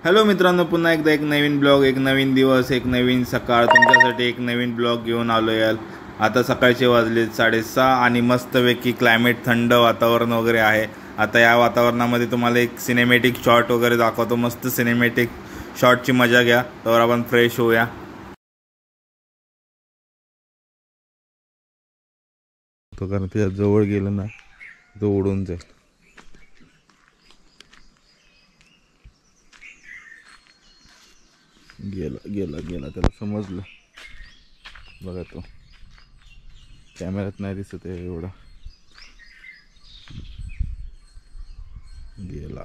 Hello मित्रांनो, पुन्हा एकदा एक नवीन ब्लॉग, एक नवीन दिवस, एक नवीन सकाळ तुमच्यासाठी एक नवीन ब्लॉग घेऊन आलो याल। आता सकाळचे वाजले 6:30 आणि मस्तपैकी क्लायमेट, थंड वातावरण वगैरे आहे। आता या वातावरणामध्ये तुम्हाला एक सिनेमॅटिक शॉट वगैरे दाखवतो। मस्त सिनेमॅटिक शॉटची मजा घ्या, तर आपण फ्रेश होऊया। तो कारण त्याच्या जवळ गेलं ना तो उडून जाईल। गेला गेला गेला, त्याला समजलं बघा, तो कॅमेऱ्यात नाही दिसत आहे एवढा, गेला।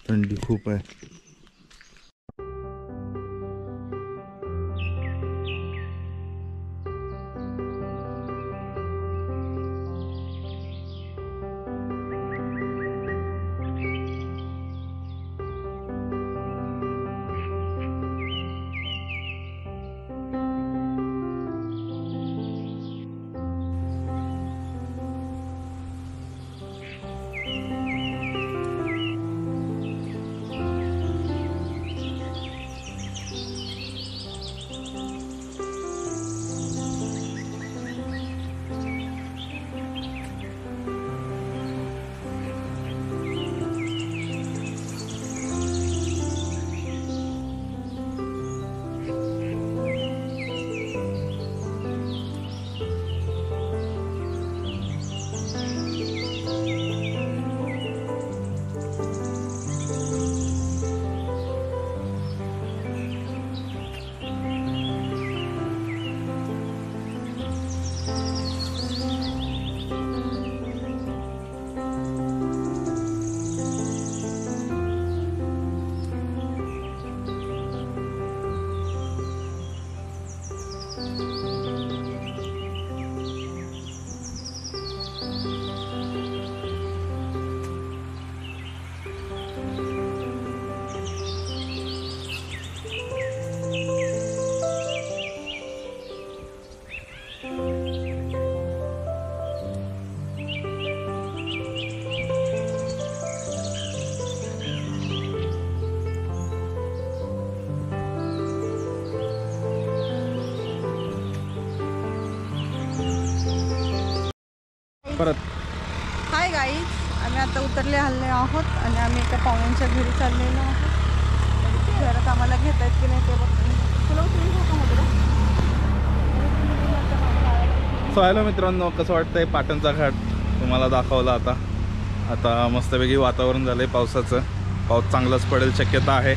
थंडी खूप आहे। परत हाय गाईज, आम्ही आता उतरले हल्ले आहोत आणि आम्ही एका पाहुण्यांच्या घरी चाललेलो आहोत। घरात आम्हाला घेता येत की नाही ते बघतो। तुला उतरून घेऊ का मधुरा? सो हॅलो मित्रांनो, कसं वाटतंय पाटणचा घाट तुम्हाला दाखवला। आता मस्तपैकी वातावरण झालंय पावसाचं। पाऊस चांगलाच पडेल शक्यता आहे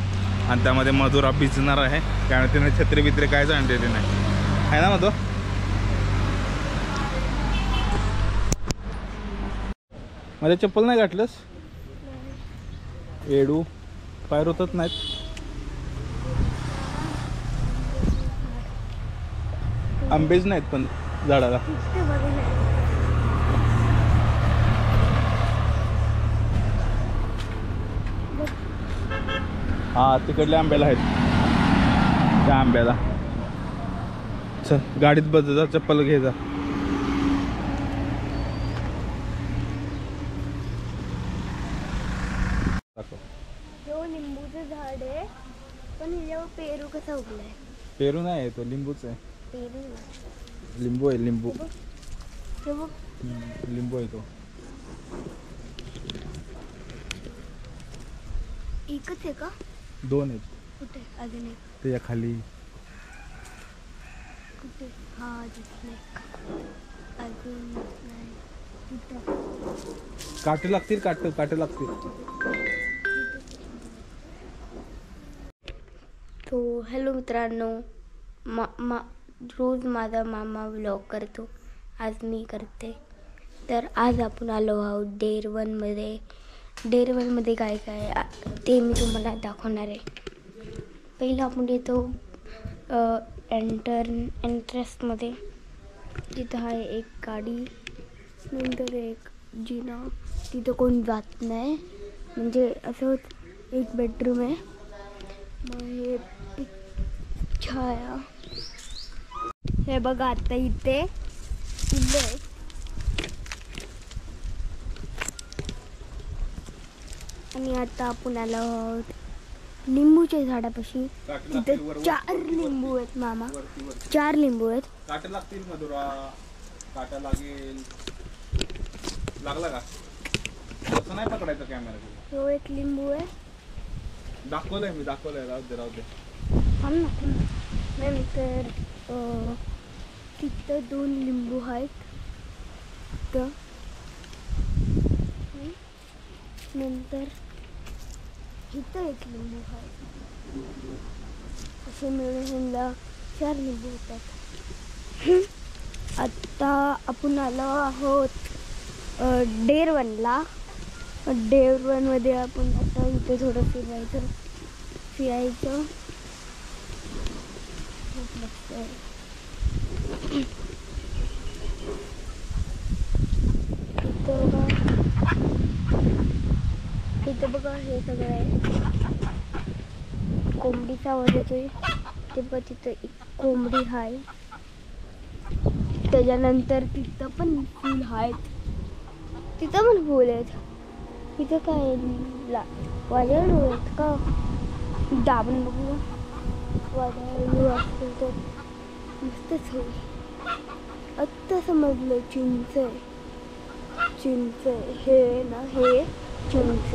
आणि त्यामध्ये मधुरा भिजणार आहे, कारण तिने छत्री बित्री कायच आणलेली नाही आहे ना मधु? माझ्या चप्पल नाही घातलंस? एडू पाय रुतत नाहीत। आंबेच नाहीत पण झाडाला। हा, तिकडल्या आंब्याला आहेत, त्या आंब्याला। चल गाडीत बस जा, चप्पल घे जा। लिंबूचं झाड आहे, पण ह्याच्यावर पेरू कसा उगलाय? पेरू नाही आहे, तो लिंबूच आहे। पेरू लिंबू आहे, लिंबू लिंबू आहे तो। एकच आहे का? दोन आहेत। कुठे अजून एक? त्याच्या खाली। कुठे? हा दिसले। अजून नाही। कुठं? काटे लागतील, काटे लागतील। तो हॅलो मित्रांनो, रोज माझा मामा व्लॉग करतो, आज मी करते। तर आज आपण आलो आहोत डेअर वनमध्ये। डेअर वनमध्ये काय काय ते मी तुम्हाला दाखवणार आहे। पहिलं आपण येतो एंट्रेसमध्ये तिथं आहे एक गाडी, नंतर एक जिना. तिथं कोण जात नाही, म्हणजे असं एक बेडरूम आहे. मग हे छाया, हे बघा आता इथे फुलं आहे. आणि आता आपण आलो आहोत लिंबूच्या झाडापाशी. तिथे 4 लिंबू आहेत मामा, 4 लिंबू आहेत. काटा लागतील मधुरा, काटा लागेल. लागला का? असं नाही पकडायचं कॅमेरा. हो एक लिंबू आहे. दाखवलंय मी, दाखवलंय. राहू दे. नंतर तिथं 2 लिंबू आहेत. नंतर इथं एक लिंबू आहे. असे मिळून समजा 4 लिंबू होतात. आता आपण आलो आहोत डेर 1ला. डेर 1मध्ये आपण आता इथे थोडं फिरायचं. खूप मस्त आहे. इथं बघा हे सगळं आहे. कोंबडीचा आवाज येतोय ते पण. तिथं एक कोंबडी आहे. त्याच्यानंतर तिथं पण फूल आहेत. तिथं पण फूल आहेत. तिथं काय वादळ आहेत का? दाबून बघूया. वादळ असतं तर मस्तच होईल. आत्ता समजलं चिंच हे ना, हे चिंच.